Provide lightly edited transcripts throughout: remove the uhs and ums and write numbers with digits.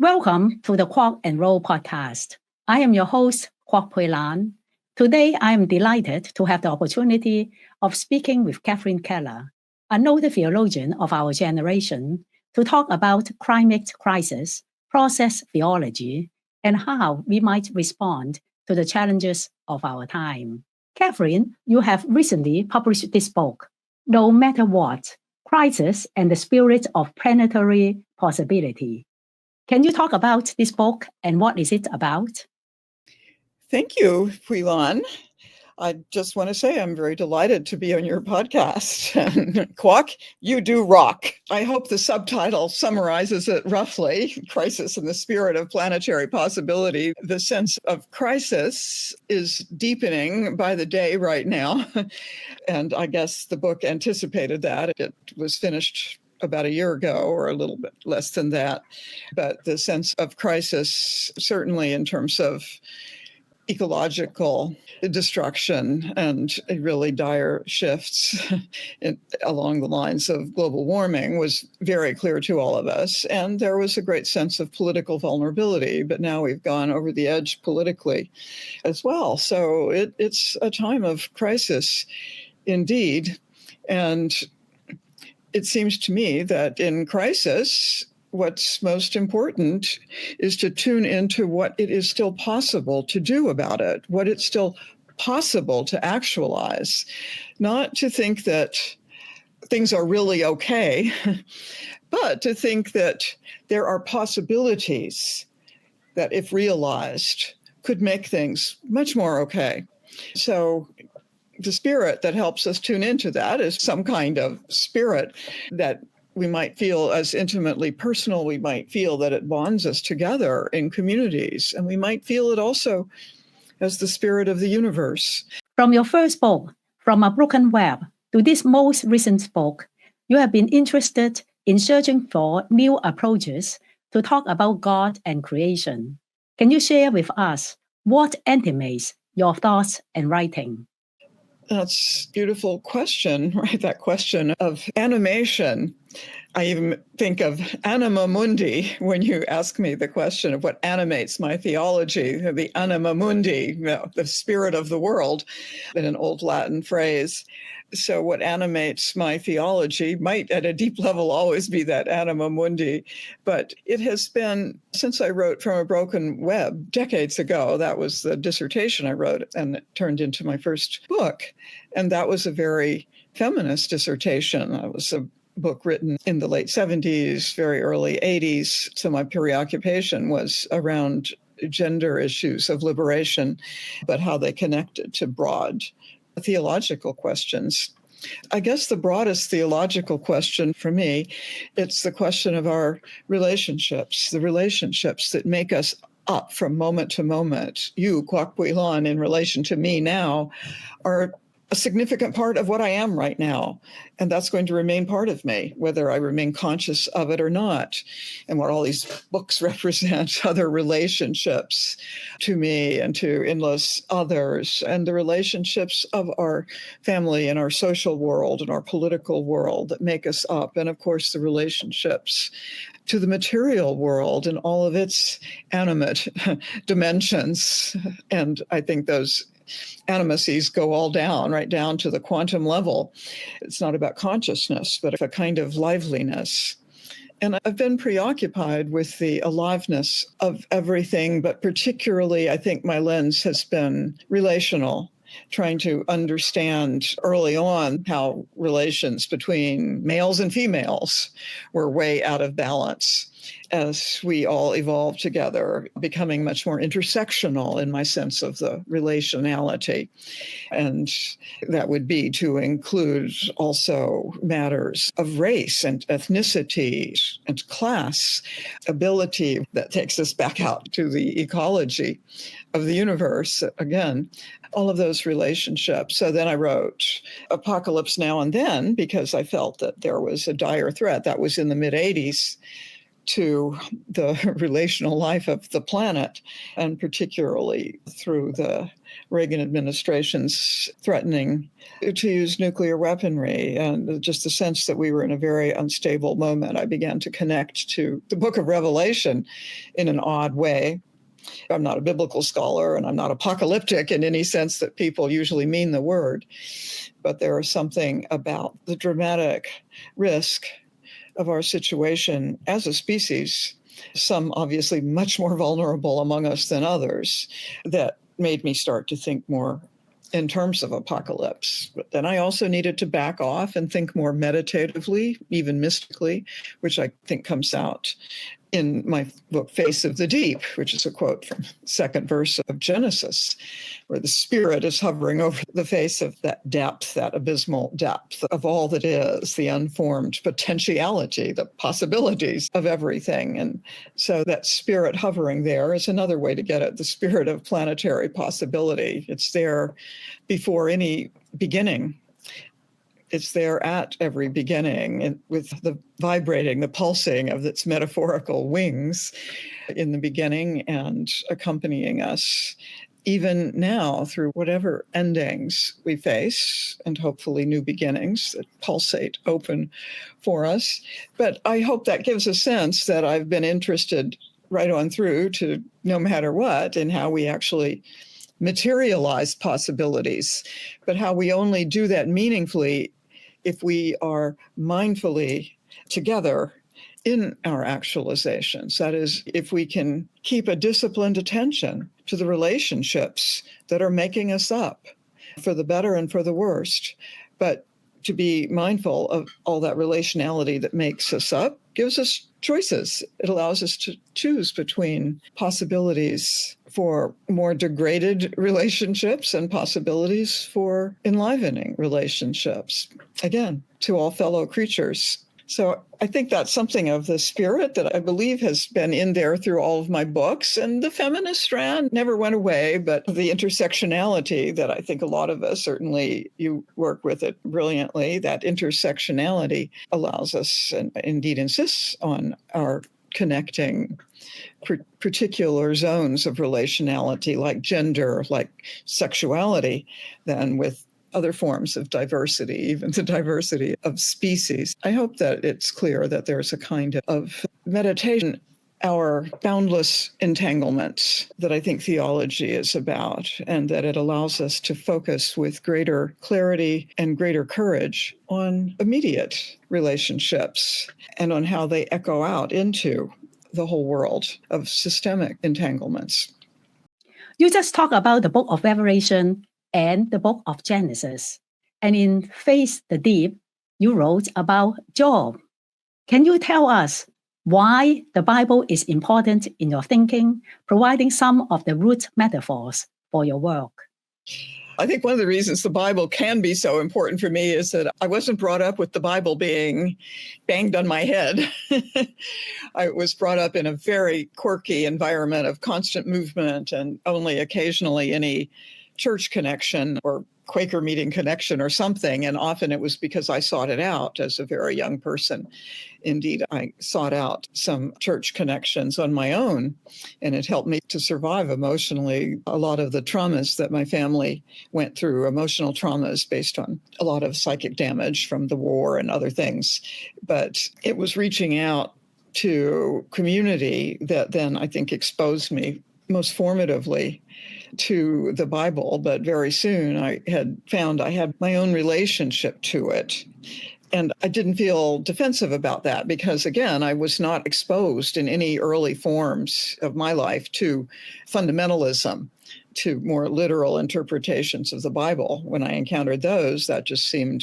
Welcome to the Quack and Roll podcast. I am your host, Quack Pui Lan. Today, I am delighted to have the opportunity of speaking with Keller, a noted theologian of our generation, to talk about climate crisis, process theology, and how we might respond to the challenges of our time. Catherine, you have recently published this book, No Matter What, Crisis and the Spirit of Planetary Possibility. Can you talk about this book and what is it about? Thank you, Pui-Lan. I just want to say I'm very delighted to be on your podcast. Quack, you do rock. I hope the subtitle summarizes it roughly, Crisis and the Spirit of Planetary Possibility. The sense of crisis is deepening by the day right now. And I guess the book anticipated that. It was finished about a year ago or a little bit less than that. But the sense of crisis, certainly in terms of ecological destruction and really dire shifts along the lines of global warming, was very clear to all of us. And there was a great sense of political vulnerability, but now we've gone over the edge politically as well. So it's a time of crisis indeed. And it seems to me that in crisis, what's most important is to tune into what it is still possible to do about it, what it's still possible to actualize, not to think that things are really okay, but to think that there are possibilities that, if realized, could make things much more okay. So the spirit that helps us tune into that is some kind of spirit that we might feel as intimately personal. We might feel that it bonds us together in communities, and we might feel it also as the spirit of the universe. From your first book, From a Broken Web, to this most recent book, you have been interested in searching for new approaches to talk about God and creation. Can you share with us what animates your thoughts and writing? That's a beautiful question, right? That question of animation. I even think of anima mundi when you ask me the question of what animates my theology, the anima mundi, the spirit of the world, in an old Latin phrase. So what animates my theology might at a deep level always be that anima mundi, but it has been, since I wrote From a Broken Web decades ago, that was the dissertation I wrote and it turned into my first book. And that was a very feminist dissertation. It was a book written in the late 70s, very early 80s. So my preoccupation was around gender issues of liberation, but how they connected to broad theological questions. I guess the broadest theological question for me, it's the question of our relationships, the relationships that make us up from moment to moment. You, Quack Pui Lan, in relation to me now, are a significant part of what I am right now. And that's going to remain part of me, whether I remain conscious of it or not. And what all these books represent, other relationships to me and to endless others, and the relationships of our family and our social world and our political world that make us up. And of course, the relationships to the material world and all of its animate dimensions. And I think those animacies go all down, right down to the quantum level. It's not about consciousness, but a kind of liveliness. And I've been preoccupied with the aliveness of everything, but particularly I think my lens has been relational, trying to understand early on how relations between males and females were way out of balance as we all evolved together, becoming much more intersectional in my sense of the relationality. And that would be to include also matters of race and ethnicity and class, ability that takes us back out to the ecology of the universe again. All of those relationships. So then I wrote Apocalypse Now and Then because I felt that there was a dire threat. That was in the mid-'80s. to the relational life of the planet, and particularly through the Reagan administration's threatening to use nuclear weaponry and just the sense that we were in a very unstable moment. I began to connect to the book of Revelation in an odd way. I'm not a biblical scholar and I'm not apocalyptic in any sense that people usually mean the word, but there is something about the dramatic risk of our situation as a species, some obviously much more vulnerable among us than others, that made me start to think more in terms of apocalypse. But then I also needed to back off and think more meditatively, even mystically, which I think comes out in my book, Face of the Deep, which is a quote from the second verse of Genesis, where the Spirit is hovering over the face of that depth, that abysmal depth of all that is, the unformed potentiality, the possibilities of everything. And so that Spirit hovering there is another way to get at the Spirit of Planetary Possibility. It's there before any beginning. It's there at every beginning, and with the vibrating, the pulsing of its metaphorical wings in the beginning and accompanying us even now through whatever endings we face and hopefully new beginnings that pulsate open for us. But I hope that gives a sense that I've been interested right on through to no matter what in how we actually materialize possibilities, but how we only do that meaningfully if we are mindfully together in our actualizations. That is, if we can keep a disciplined attention to the relationships that are making us up for the better and for the worst, but to be mindful of all that relationality that makes us up gives us choices. It allows us to choose between possibilities for more degraded relationships and possibilities for enlivening relationships, again, to all fellow creatures. So I think that's something of the spirit that I believe has been in there through all of my books. And the feminist strand never went away, but the intersectionality that I think a lot of us, certainly you work with it brilliantly, that intersectionality allows us and indeed insists on our connecting particular zones of relationality like gender, like sexuality, than with other forms of diversity, even the diversity of species. I hope that it's clear that there's a kind of meditation, our boundless entanglements, that I think theology is about, and that it allows us to focus with greater clarity and greater courage on immediate relationships and on how they echo out into the whole world of systemic entanglements. You just talked about the book of Revelation and the book of Genesis. And in Face the Deep, you wrote about Job. Can you tell us why the Bible is important in your thinking, providing some of the root metaphors for your work? I think one of the reasons the Bible can be so important for me is that I wasn't brought up with the Bible being banged on my head. I was brought up in a very quirky environment of constant movement and only occasionally any church connection or Quaker meeting connection or something. And often it was because I sought it out as a very young person. Indeed, I sought out some church connections on my own, and it helped me to survive emotionally a lot of the traumas that my family went through, emotional traumas based on a lot of psychic damage from the war and other things. But it was reaching out to community that then I think exposed me most formatively to the Bible, but very soon I had found I had my own relationship to it. And I didn't feel defensive about that because, again, I was not exposed in any early forms of my life to fundamentalism, to more literal interpretations of the Bible. When I encountered those, that just seemed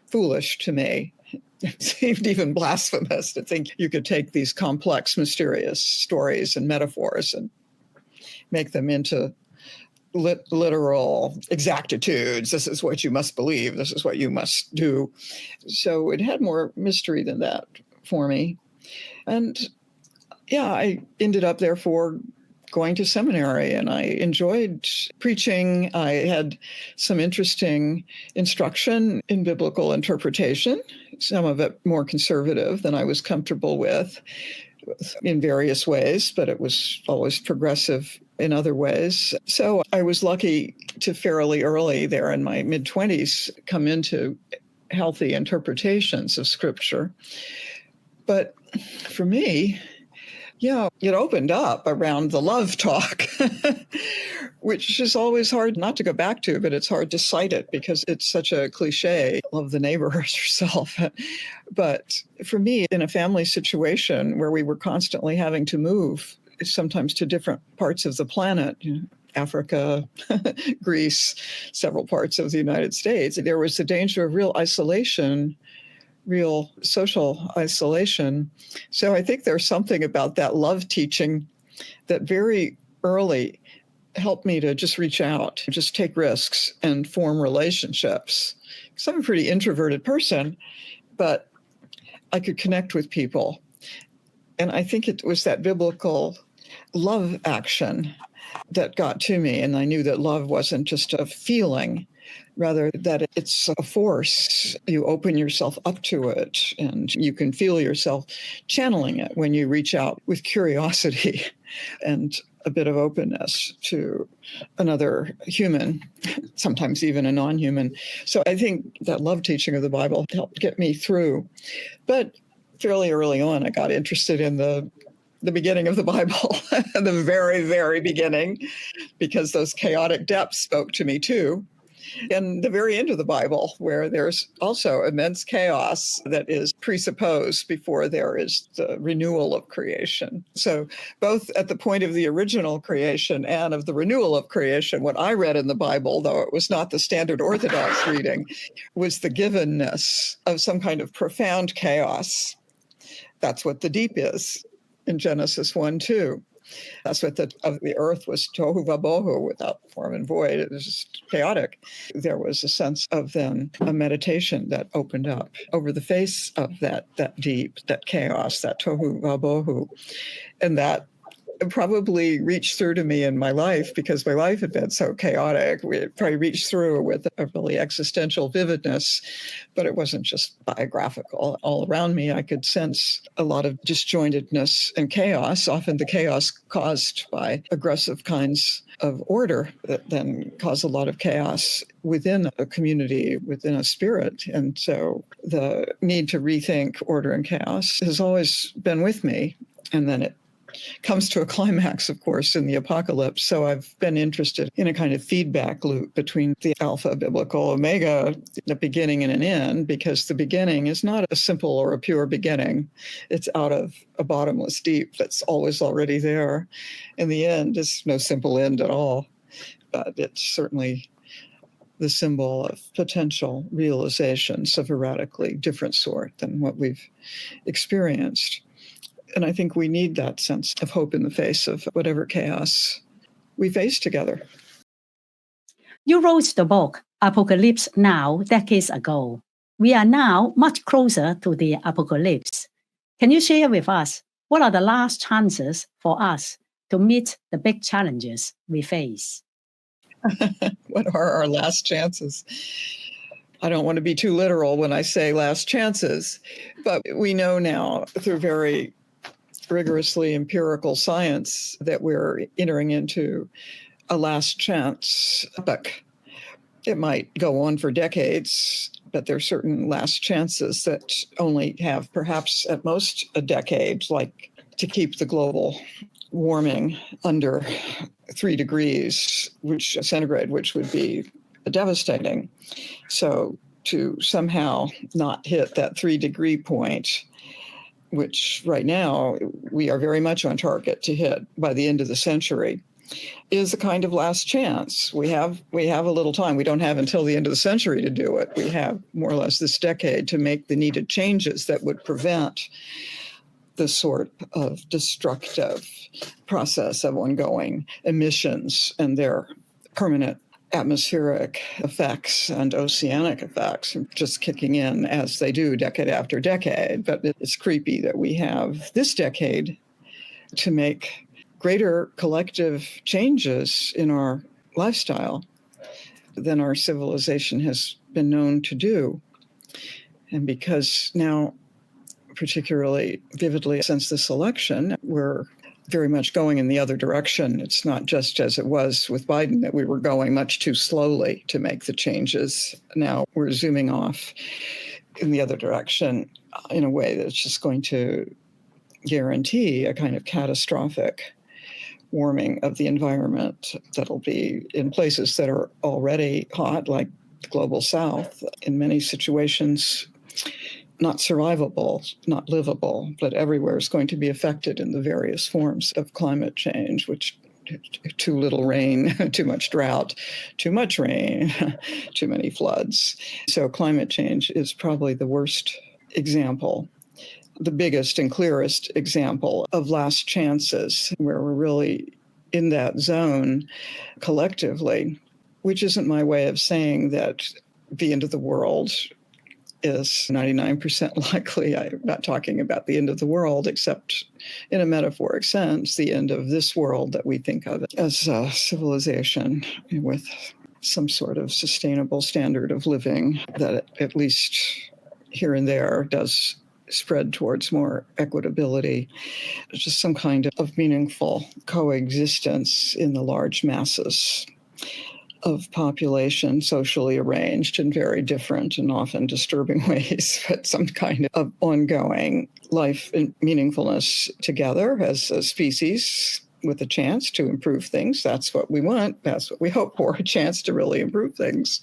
foolish to me. It seemed even blasphemous to think you could take these complex, mysterious stories and metaphors and make them into literal exactitudes. This is what you must believe. This is what you must do. So it had more mystery than that for me. And yeah, I ended up therefore going to seminary, and I enjoyed preaching. I had some interesting instruction in biblical interpretation, some of it more conservative than I was comfortable with. in various ways, but it was always progressive in other ways. So I was lucky to fairly early there in my mid-20s come into healthy interpretations of Scripture. But for me, it opened up around the love talk, which is always hard not to go back to, but it's hard to cite it because it's such a cliche, love the neighbor as yourself. But for me, in a family situation where we were constantly having to move, sometimes to different parts of the planet, Africa, Greece, several parts of the United States, there was the danger of real isolation, real social isolation. So I think there's something about that love teaching that very early helped me to just reach out, just take risks and form relationships. Because I'm a pretty introverted person, but I could connect with people. And I think it was that biblical love action that got to me. And I knew that love wasn't just a feeling, rather that it's a force. You open yourself up to it, and you can feel yourself channeling it when you reach out with curiosity and a bit of openness to another human, sometimes even a non-human. So I think that love teaching of the Bible helped get me through. But fairly early on, I got interested in the beginning of the Bible, the very, very beginning, because those chaotic depths spoke to me too. And the very end of the Bible, where there's also immense chaos that is presupposed before there is the renewal of creation. So both at the point of the original creation and of the renewal of creation, what I read in the Bible, though it was not the standard Orthodox reading, was the givenness of some kind of profound chaos. That's what the deep is in Genesis 1:2. That's what of the earth was tohu vabohu, without form and void. It was just chaotic. There was a sense of then a meditation that opened up over the face of that deep, that chaos, that tohu vabohu. And that probably reached through to me in my life because my life had been so chaotic. It probably reached through with a really existential vividness, but it wasn't just biographical. All around me, I could sense a lot of disjointedness and chaos, often the chaos caused by aggressive kinds of order that then cause a lot of chaos within a community, within a spirit. And so the need to rethink order and chaos has always been with me. And then it comes to a climax, of course, in the apocalypse. So I've been interested in a kind of feedback loop between the alpha, biblical, omega, the beginning and an end, because the beginning is not a simple or a pure beginning. It's out of a bottomless deep that's always already there. And the end is no simple end at all, but it's certainly the symbol of potential realizations of a radically different sort than what we've experienced. And I think we need that sense of hope in the face of whatever chaos we face together. You wrote the book, Apocalypse Now, decades ago. We are now much closer to the apocalypse. Can you share with us what are the last chances for us to meet the big challenges we face? What are our last chances? I don't want to be too literal when I say last chances, but we know now through very rigorously empirical science that we're entering into a last chance epoch. It might go on for decades, but there are certain last chances that only have perhaps at most a decade, like to keep the global warming under 3 degrees, which centigrade, which would be devastating. So to somehow not hit that 3-degree point, which right now we are very much on target to hit by the end of the century, is a kind of last chance. We have a little time. We don't have until the end of the century to do it. We have more or less this decade to make the needed changes that would prevent the sort of destructive process of ongoing emissions and their permanent atmospheric effects and oceanic effects just kicking in as they do decade after decade. But it's creepy that we have this decade to make greater collective changes in our lifestyle than our civilization has been known to do. And because now particularly vividly since this election. We're very much going in the other direction. It's not just as it was with Biden that we were going much too slowly to make the changes. Now we're zooming off in the other direction in a way that's just going to guarantee a kind of catastrophic warming of the environment that'll be in places that are already hot, like the global south, in many situations not survivable, not livable, but everywhere is going to be affected in the various forms of climate change, which too little rain, too much drought, too much rain, too many floods. So climate change is probably the worst example, the biggest and clearest example of last chances, where we're really in that zone collectively, which isn't my way of saying that the end of the world is 99% likely. I'm not talking about the end of the world, except in a metaphoric sense, the end of this world that we think of as a civilization with some sort of sustainable standard of living that at least here and there does spread towards more equitability, just some kind of meaningful coexistence in the large masses of population, socially arranged in very different and often disturbing ways, but some kind of ongoing life and meaningfulness together as a species with a chance to improve things. That's what we want. That's what we hope for, a chance to really improve things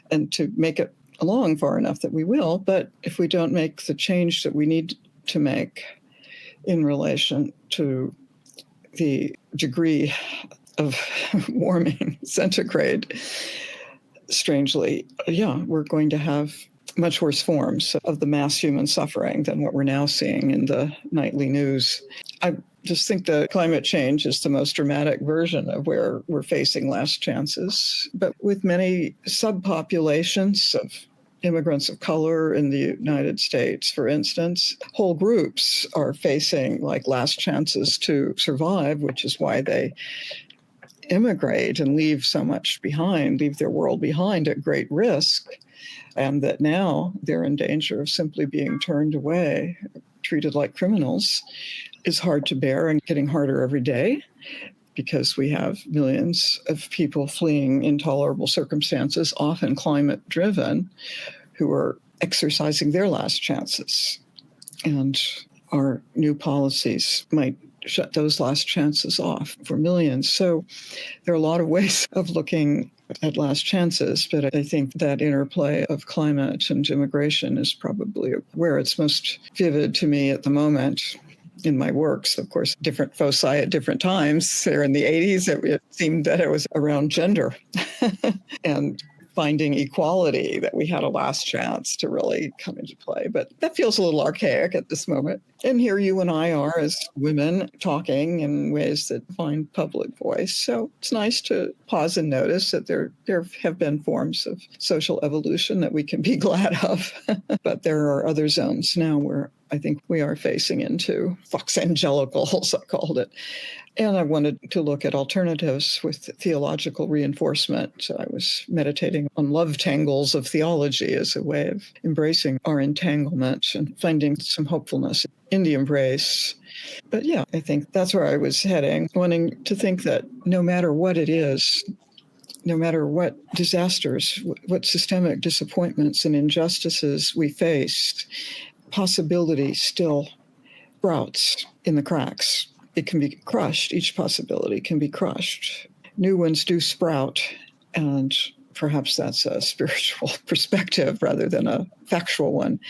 and to make it along far enough that we will. But if we don't make the change that we need to make in relation to the degree of warming centigrade, strangely, we're going to have much worse forms of the mass human suffering than what we're now seeing in the nightly news. I just think that climate change is the most dramatic version of where we're facing last chances. But with many subpopulations of immigrants of color in the United States, for instance, whole groups are facing like last chances to survive, which is why they immigrate and leave so much behind, leave their world behind at great risk, and that now they're in danger of simply being turned away, treated like criminals, is hard to bear and getting harder every day, because we have millions of people fleeing intolerable circumstances, often climate-driven, who are exercising their last chances. And our new policies might shut those last chances off for millions. So there are a lot of ways of looking at last chances, but I think that interplay of climate and immigration is probably where it's most vivid to me at the moment. In my works, of course, different foci at different times. There in the 80s, it seemed that it was around gender and finding equality that we had a last chance to really come into play. But that feels a little archaic at this moment. And here you and I are as women talking in ways that find public voice. So it's nice to pause and notice that there have been forms of social evolution that we can be glad of. But there are other zones now where I think we are facing into Fox Angelicals, I called it. And I wanted to look at alternatives with theological reinforcement. So I was meditating on love tangles of theology as a way of embracing our entanglement and finding some hopefulness in the embrace. But yeah, I think that's where I was heading, wanting to think that no matter what it is, no matter what disasters, what systemic disappointments and injustices we face, possibility still sprouts in the cracks. It can be crushed. Each possibility can be crushed. New ones do sprout, and perhaps that's a spiritual perspective rather than a factual one.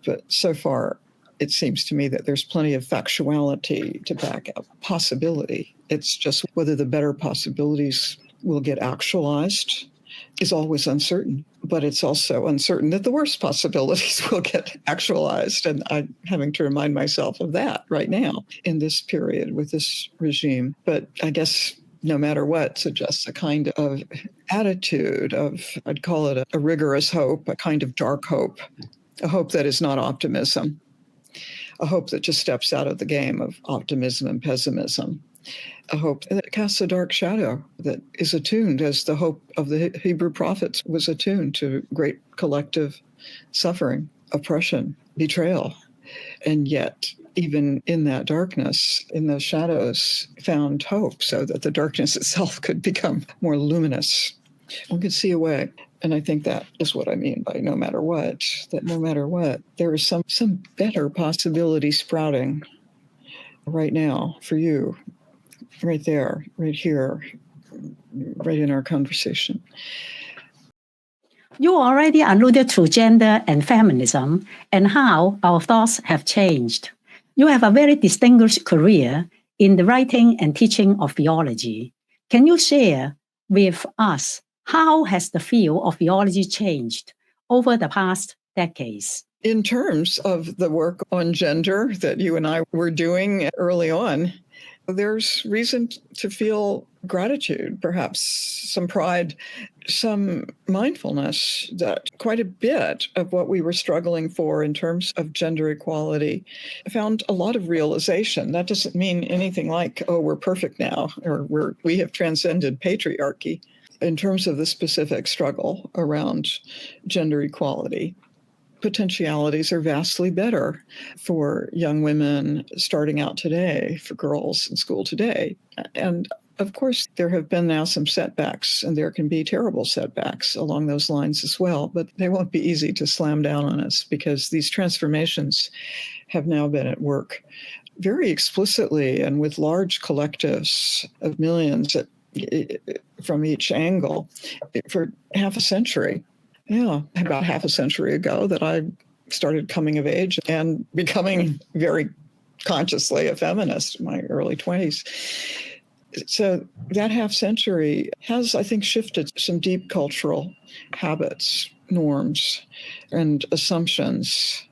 But so far, it seems to me that there's plenty of factuality to back up possibility. It's just whether the better possibilities will get actualized is always uncertain. But it's also uncertain that the worst possibilities will get actualized. And I'm having to remind myself of that right now in this period with this regime. But I guess no matter what, suggests a kind of attitude of, I'd call it a rigorous hope, a kind of dark hope, a hope that is not optimism, a hope that just steps out of the game of optimism and pessimism. A hope that casts a dark shadow, that is attuned, as the hope of the Hebrew prophets was attuned to great collective suffering, oppression, betrayal. And yet, even in that darkness, in those shadows, found hope so that the darkness itself could become more luminous. One could see a way. And I think that is what I mean by no matter what, that no matter what, there is some better possibility sprouting right now for you, right there, right here, right in our conversation. You already alluded to gender and feminism and how our thoughts have changed. You have a very distinguished career in the writing and teaching of theology. Can you share with us how has the field of theology changed over the past decades? In terms of the work on gender that you and I were doing early on, there's reason to feel gratitude, perhaps some pride, some mindfulness that quite a bit of what we were struggling for in terms of gender equality found a lot of realization. That doesn't mean anything like, oh, we're perfect now, or we have transcended patriarchy. In terms of the specific struggle around gender equality, potentialities are vastly better for young women starting out today, for girls in school today. And of course, there have been now some setbacks, and there can be terrible setbacks along those lines as well, but they won't be easy to slam down on us because these transformations have now been at work very explicitly and with large collectives of millions from each angle for half a century. Yeah, about half a century ago that I started coming of age and becoming very consciously a feminist in my early 20s. So that half century has, I think, shifted some deep cultural habits, norms, and assumptions.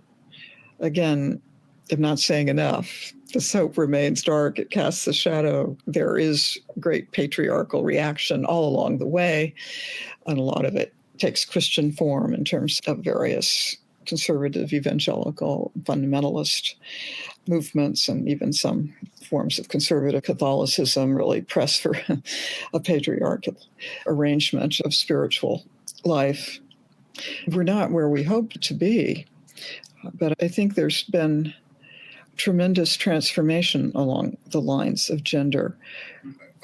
Again, I'm not saying enough. The soap remains dark. It casts a shadow. There is great patriarchal reaction all along the way, and a lot of it takes Christian form in terms of various conservative, evangelical, fundamentalist movements, and even some forms of conservative Catholicism really press for a patriarchal arrangement of spiritual life. We're not where we hoped to be, but I think there's been tremendous transformation along the lines of gender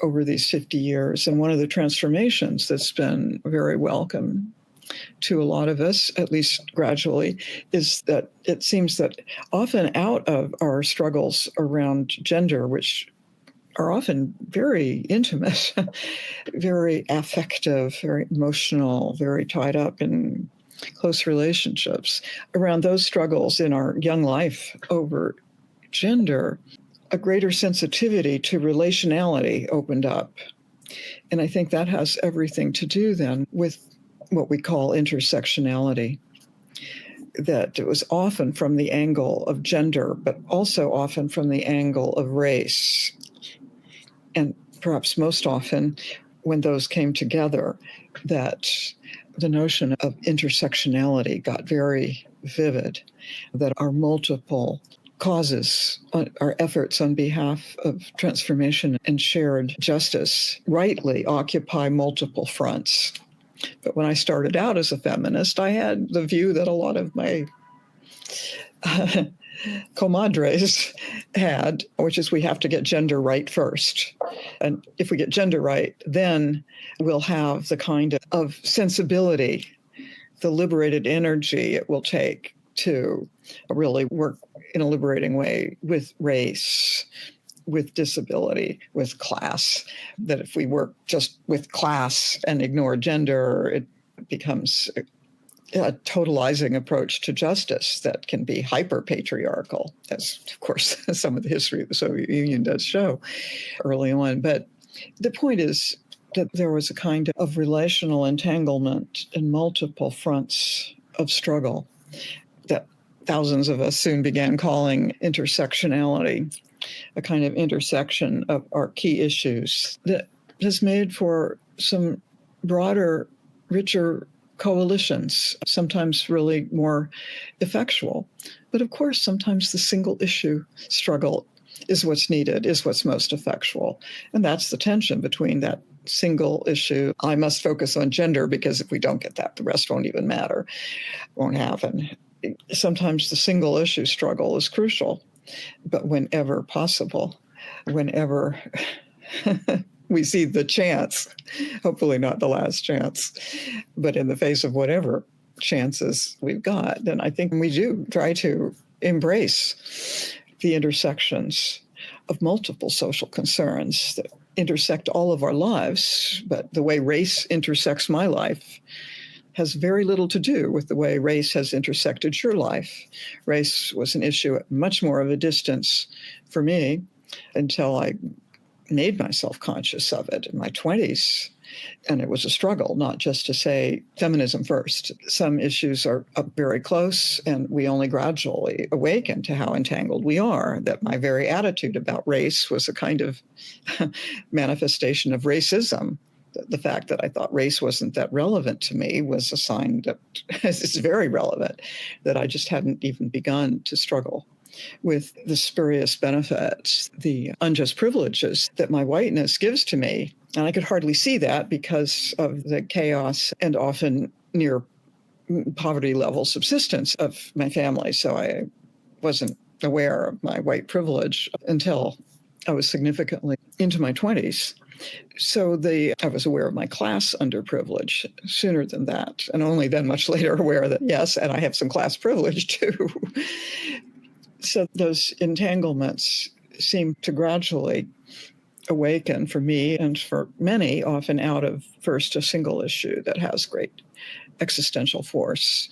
over these 50 years. And one of the transformations that's been very welcome to a lot of us, at least gradually, is that it seems that often out of our struggles around gender, which are often very intimate, very affective, very emotional, very tied up in close relationships, around those struggles in our young life over gender, a greater sensitivity to relationality opened up. And I think that has everything to do then with what we call intersectionality, that it was often from the angle of gender, but also often from the angle of race. And perhaps most often when those came together, that the notion of intersectionality got very vivid, that our multiple causes, our efforts on behalf of transformation and shared justice rightly occupy multiple fronts. But when I started out as a feminist, I had the view that a lot of my comadres had, which is we have to get gender right first. And if we get gender right, then we'll have the kind of sensibility, the liberated energy it will take to really work in a liberating way with race, with disability, with class, that if we work just with class and ignore gender, it becomes a totalizing approach to justice that can be hyper-patriarchal, as, of course, some of the history of the Soviet Union does show early on. But the point is that there was a kind of relational entanglement in multiple fronts of struggle that thousands of us soon began calling intersectionality, a kind of intersection of our key issues that has made for some broader, richer coalitions, sometimes really more effectual. But of course, sometimes the single issue struggle is what's needed, is what's most effectual. And that's the tension between that single issue. I must focus on gender because if we don't get that, the rest won't even matter, won't happen. sometimes the single issue struggle is crucial, but whenever possible, whenever we see the chance, hopefully not the last chance, but in the face of whatever chances we've got, then I think we do try to embrace the intersections of multiple social concerns that intersect all of our lives. But the way race intersects my life has very little to do with the way race has intersected your life. Race was an issue at much more of a distance for me until I made myself conscious of it in my 20s. And it was a struggle, not just to say feminism first. Some issues are up very close, and we only gradually awaken to how entangled we are, that my very attitude about race was a kind of manifestation of racism. The fact that I thought race wasn't that relevant to me was a sign that it's very relevant, that I just hadn't even begun to struggle with the spurious benefits, the unjust privileges that my whiteness gives to me. And I could hardly see that because of the chaos and often near poverty level subsistence of my family. So I wasn't aware of my white privilege until I was significantly into my 20s. So I was aware of my class underprivilege sooner than that, and only then much later aware that, yes, and I have some class privilege too. So those entanglements seem to gradually awaken for me and for many, often out of first a single issue that has great existential force,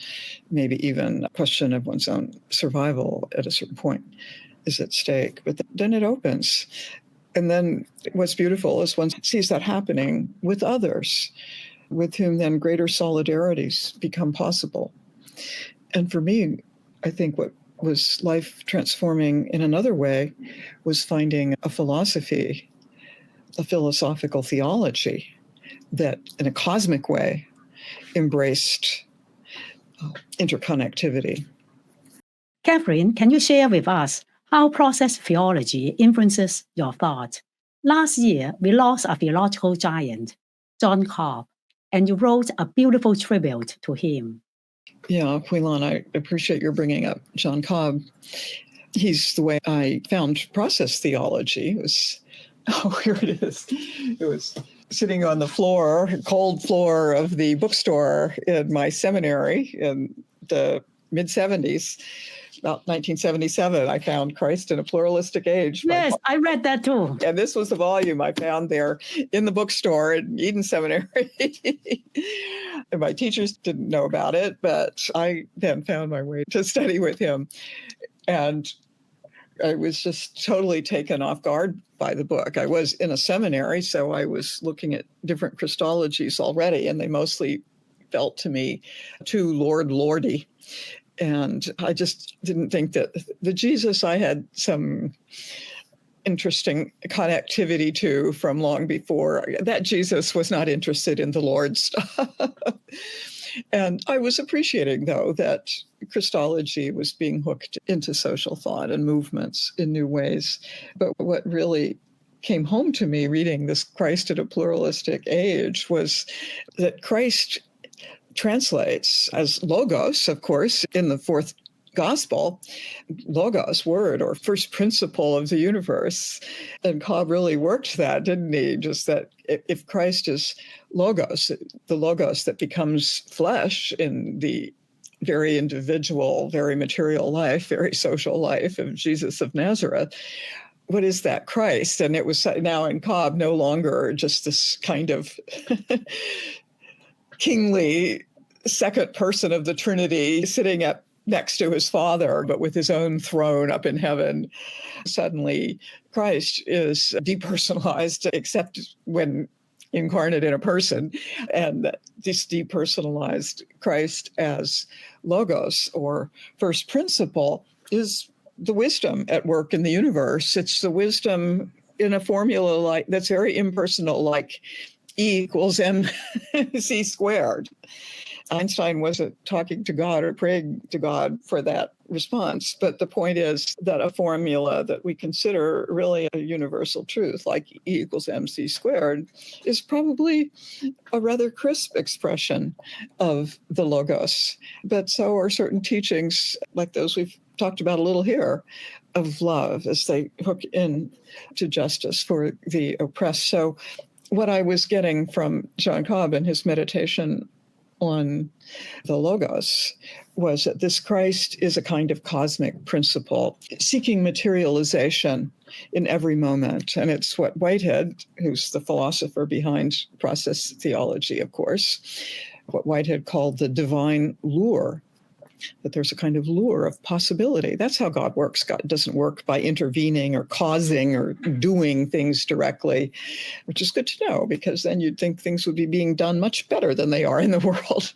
maybe even a question of one's own survival at a certain point is at stake. But then it opens. And then what's beautiful is one sees that happening with others, with whom then greater solidarities become possible. And for me, I think what was life transforming in another way was finding a philosophy, a philosophical theology that in a cosmic way embraced interconnectivity. Catherine, can you share with us how process theology influences your thought? Last year, we lost a theological giant, John Cobb, and you wrote a beautiful tribute to him. Yeah, Huilan, I appreciate your bringing up John Cobb. He's the way I found process theology. Here it is. It was sitting on the floor, cold floor of the bookstore in my seminary in the mid-70s. About 1977, I found Christ in a Pluralistic Age. Yes, I read that too. And this was the volume I found there in the bookstore in Eden Seminary. And my teachers didn't know about it, but I then found my way to study with him. And I was just totally taken off guard by the book. I was in a seminary, so I was looking at different Christologies already, and they mostly felt to me too lordy. And I just didn't think that the Jesus I had some interesting connectivity to from long before, that Jesus was not interested in the Lord stuff. And I was appreciating, though, that Christology was being hooked into social thought and movements in new ways. But what really came home to me reading this Christ in a Pluralistic Age was that Christ translates as logos, of course, in the fourth gospel, logos, word, or first principle of the universe. And Cobb really worked that, didn't he? Just that if Christ is logos, the logos that becomes flesh in the very individual, very material life, very social life of Jesus of Nazareth, what is that Christ? And it was now in Cobb no longer just this kind of kingly second person of the Trinity sitting up next to his Father, but with his own throne up in heaven. Suddenly, Christ is depersonalized, except when incarnate in a person. And this depersonalized Christ as logos, or first principle, is the wisdom at work in the universe. It's the wisdom in a formula that's very impersonal, like E equals MC squared. Einstein wasn't talking to God or praying to God for that response. But the point is that a formula that we consider really a universal truth, like E equals mc squared, is probably a rather crisp expression of the Logos. But so are certain teachings, like those we've talked about a little here, of love as they hook in to justice for the oppressed. So what I was getting from John Cobb and his meditation on the Logos was that this Christ is a kind of cosmic principle seeking materialization in every moment. And it's what Whitehead, who's the philosopher behind process theology, of course, what Whitehead called the divine lure, that there's a kind of lure of possibility. That's how God works. God doesn't work by intervening or causing or doing things directly, which is good to know, because then you'd think things would be being done much better than they are in the world.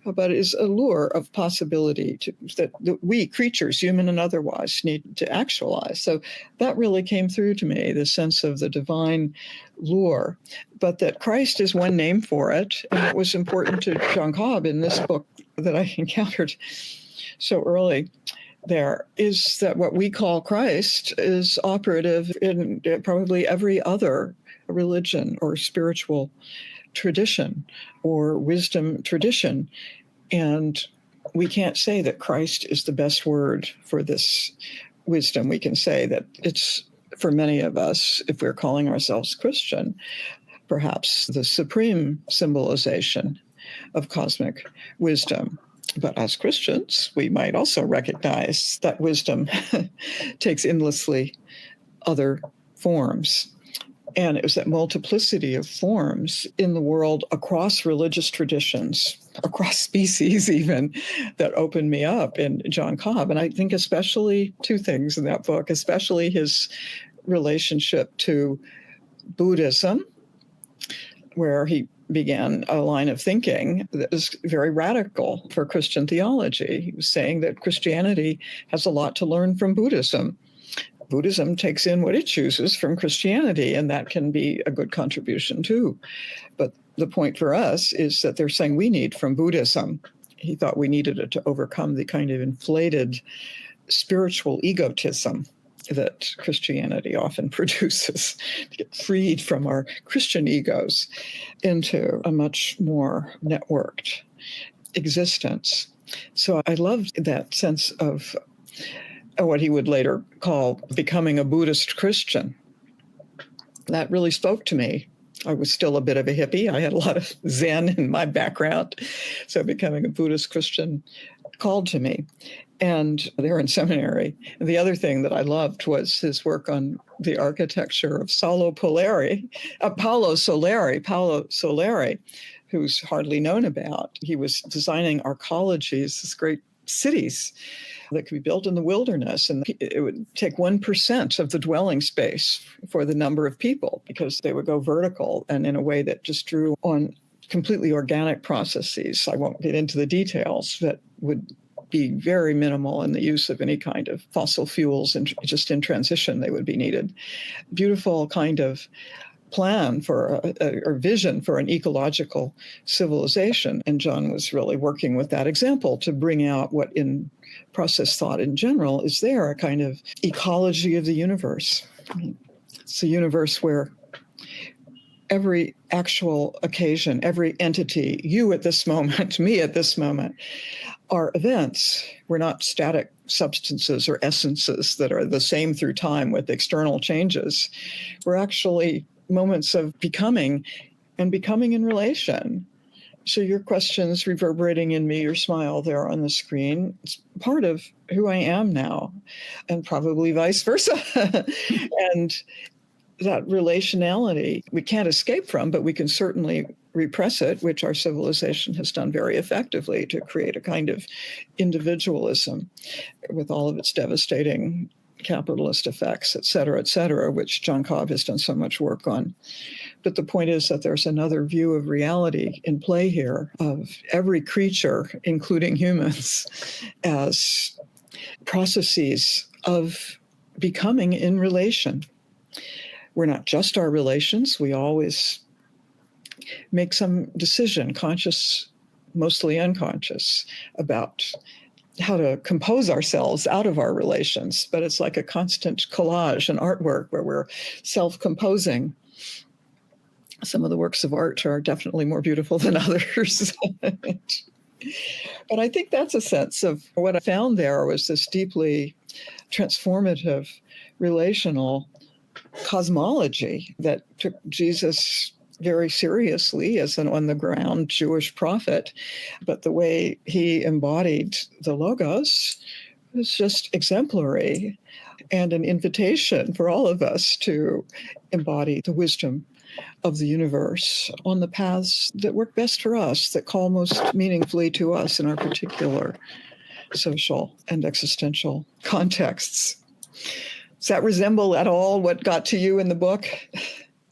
But it is a lure of possibility that we creatures, human and otherwise, need to actualize. So that really came through to me, the sense of the divine lure, but that Christ is one name for it. And what was important to John Cobb in this book that I encountered so early there is that what we call Christ is operative in probably every other religion or spiritual tradition or wisdom tradition. And we can't say that Christ is the best word for this wisdom. We can say that it's, for many of us, if we're calling ourselves Christian, perhaps the supreme symbolization of cosmic wisdom. But as Christians, we might also recognize that wisdom takes endlessly other forms. And it was that multiplicity of forms in the world across religious traditions, across species even, that opened me up in John Cobb. And I think especially two things in that book, especially his relationship to Buddhism, where he began a line of thinking that was very radical for Christian theology. He was saying that Christianity has a lot to learn from Buddhism. Buddhism takes in what it chooses from Christianity, and that can be a good contribution too. But the point for us is that they're saying we need from Buddhism. He thought we needed it to overcome the kind of inflated spiritual egotism that Christianity often produces, to get freed from our Christian egos into a much more networked existence. So I loved that sense of what he would later call becoming a Buddhist Christian. That really spoke to me. I was still a bit of a hippie. I had a lot of Zen in my background. So becoming a Buddhist Christian called to me. And there in seminary. And the other thing that I loved was his work on the architecture of Paolo Soleri, who's hardly known about. He was designing arcologies, these great cities that could be built in the wilderness, and it would take 1% of the dwelling space for the number of people, because they would go vertical and in a way that just drew on completely organic processes. I won't get into the details, that would be very minimal in the use of any kind of fossil fuels, and just in transition they would be needed. Beautiful kind of plan for or vision for an ecological civilization. And John was really working with that example to bring out what in process thought in general is there, a kind of ecology of the universe. It's a universe where every actual occasion, every entity, you at this moment, me at this moment, are events. We're not static substances or essences that are the same through time with external changes. We're actually moments of becoming, and becoming in relation. So your questions reverberating in me, your smile there on the screen, it's part of who I am now, and probably vice versa. And that relationality we can't escape from, but we can certainly repress it, which our civilization has done very effectively to create a kind of individualism with all of its devastating capitalist effects, et cetera, which John Cobb has done so much work on. But the point is that there's another view of reality in play here, of every creature, including humans, as processes of becoming in relation. We're not just our relations. We always make some decision, conscious mostly unconscious, about how to compose ourselves out of our relations. But it's like a constant collage and artwork where we're self-composing. Some of the works of art are definitely more beautiful than others. But I think that's a sense of what I found there was this deeply transformative relational cosmology that took Jesus very seriously as an on-the-ground Jewish prophet. But the way he embodied the Logos was just exemplary and an invitation for all of us to embody the wisdom of the universe on the paths that work best for us, that call most meaningfully to us in our particular social and existential contexts. Does that resemble at all what got to you in the book?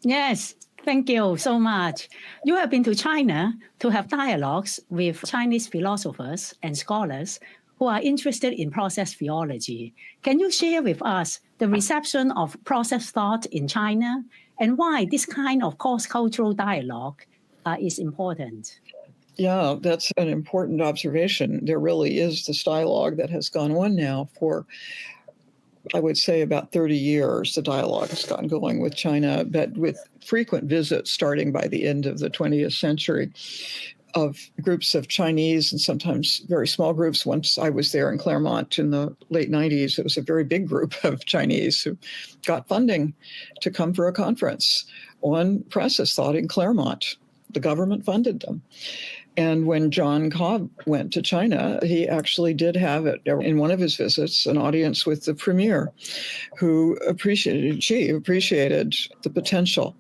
Yes, thank you so much. You have been to China to have dialogues with Chinese philosophers and scholars who are interested in process theology. Can you share with us the reception of process thought in China and why this kind of cross-cultural dialogue is important? Yeah, that's an important observation. There really is this dialogue that has gone on now for, I would say, about 30 years. The dialogue has gotten going with China, but with frequent visits starting by the end of the 20th century of groups of Chinese and sometimes very small groups. Once I was there in Claremont in the late 90s, it was a very big group of Chinese who got funding to come for a conference on process thought in Claremont. The government funded them. And when John Cobb went to China, he actually did have it in one of his visits, an audience with the premier who appreciated the potential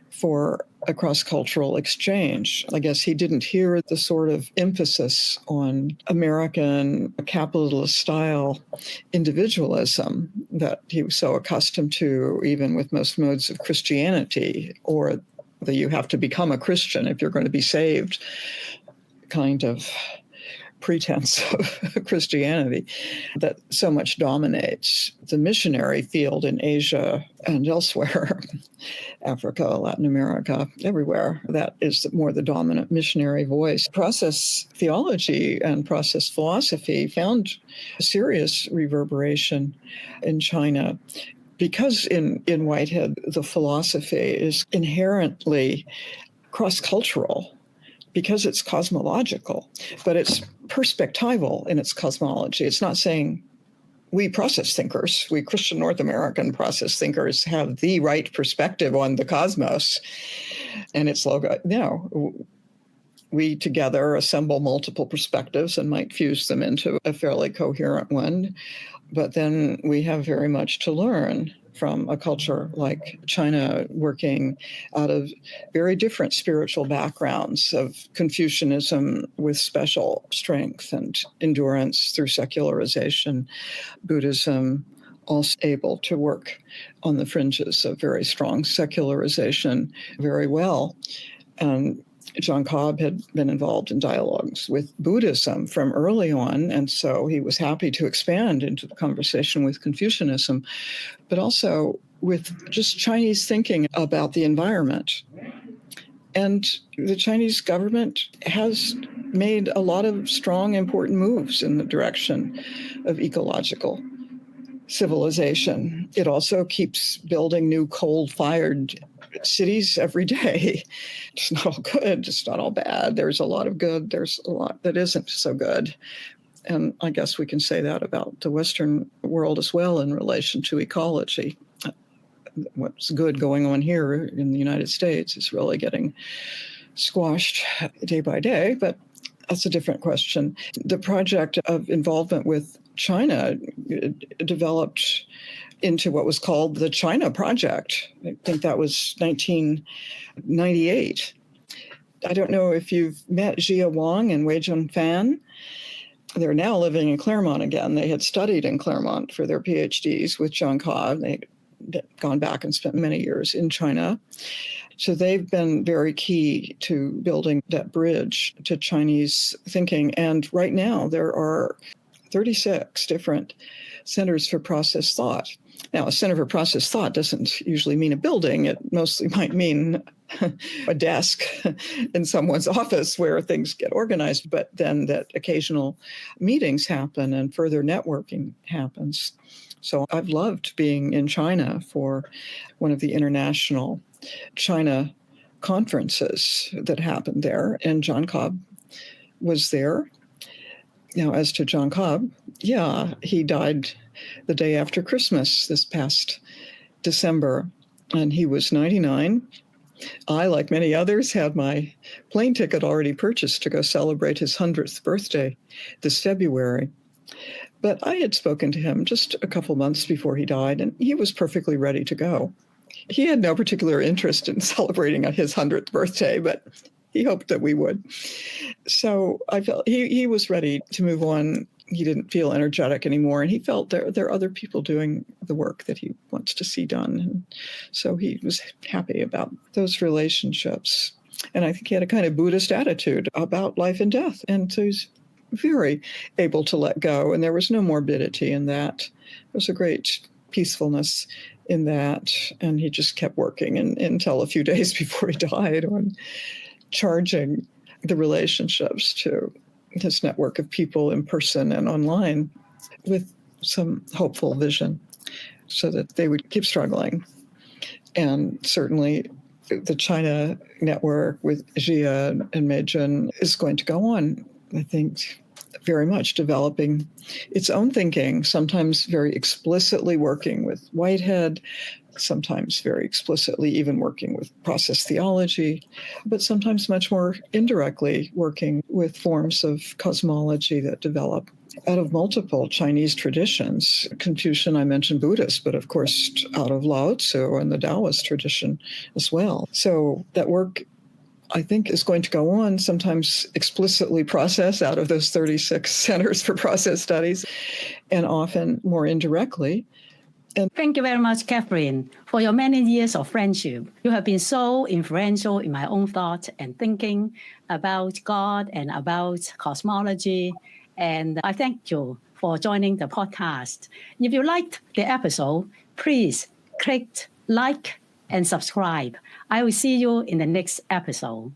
for a cross-cultural exchange. I guess he didn't hear the sort of emphasis on American capitalist-style individualism that he was so accustomed to, even with most modes of Christianity, or that you have to become a Christian if you're going to be saved kind of pretense of Christianity that so much dominates the missionary field in Asia and elsewhere, Africa, Latin America, everywhere. That is more the dominant missionary voice. Process theology and process philosophy found serious reverberation in China because in Whitehead, the philosophy is inherently cross-cultural, because it's cosmological, but it's perspectival in its cosmology. It's not saying we process thinkers, we Christian North American process thinkers have the right perspective on the cosmos and its logo. No, we together assemble multiple perspectives and might fuse them into a fairly coherent one. But then we have very much to learn from a culture like China, working out of very different spiritual backgrounds of Confucianism with special strength and endurance through secularization, Buddhism also able to work on the fringes of very strong secularization very well. And John Cobb had been involved in dialogues with Buddhism from early on, and so he was happy to expand into the conversation with Confucianism, but also with just Chinese thinking about the environment. And the Chinese government has made a lot of strong, important moves in the direction of ecological civilization. It also keeps building new coal-fired cities every day. It's not all good. It's not all bad. There's a lot of good. There's a lot that isn't so good. And I guess we can say that about the Western world as well in relation to ecology. What's good going on here in the United States is really getting squashed day by day, but that's a different question. The project of involvement with China developed into what was called the China Project. I think that was 1998. I don't know if you've met Jia Wang and Wei Jun Fan. They're now living in Claremont again. They had studied in Claremont for their PhDs with John Cobb. They'd gone back and spent many years in China. So they've been very key to building that bridge to Chinese thinking. And right now there are 36 different centers for process thought. Now, a center for process thought doesn't usually mean a building. It mostly might mean a desk in someone's office where things get organized, but then that occasional meetings happen and further networking happens. So I've loved being in China for one of the international China conferences that happened there, and John Cobb was there. Now, as to John Cobb, yeah, he died the day after Christmas this past December, and he was 99. I, like many others, had my plane ticket already purchased to go celebrate his 100th birthday this February. But I had spoken to him just a couple months before he died, and he was perfectly ready to go. He had no particular interest in celebrating his 100th birthday, but he hoped that we would. So I felt he was ready to move on. He didn't feel energetic anymore, and he felt there are other people doing the work that he wants to see done. And so he was happy about those relationships. And I think he had a kind of Buddhist attitude about life and death. And so he's very able to let go. And there was no morbidity in that. There was a great peacefulness in that. And he just kept working until a few days before he died on charging the relationships to his network of people in person and online with some hopeful vision so that they would keep struggling. And certainly the China network with Jia and Meijun is going to go on, I think, very much developing its own thinking, sometimes very explicitly working with Whitehead, sometimes very explicitly even working with process theology, but sometimes much more indirectly working with forms of cosmology that develop out of multiple Chinese traditions. Confucian, I mentioned Buddhist, but of course out of Lao Tzu and the Taoist tradition as well. So that work, I think, is going to go on, sometimes explicitly process out of those 36 centers for process studies, and often more indirectly. And thank you very much, Catherine, for your many years of friendship. You have been so influential in my own thought and thinking about God and about cosmology. And I thank you for joining the podcast. If you liked the episode, please click like and subscribe. I will see you in the next episode.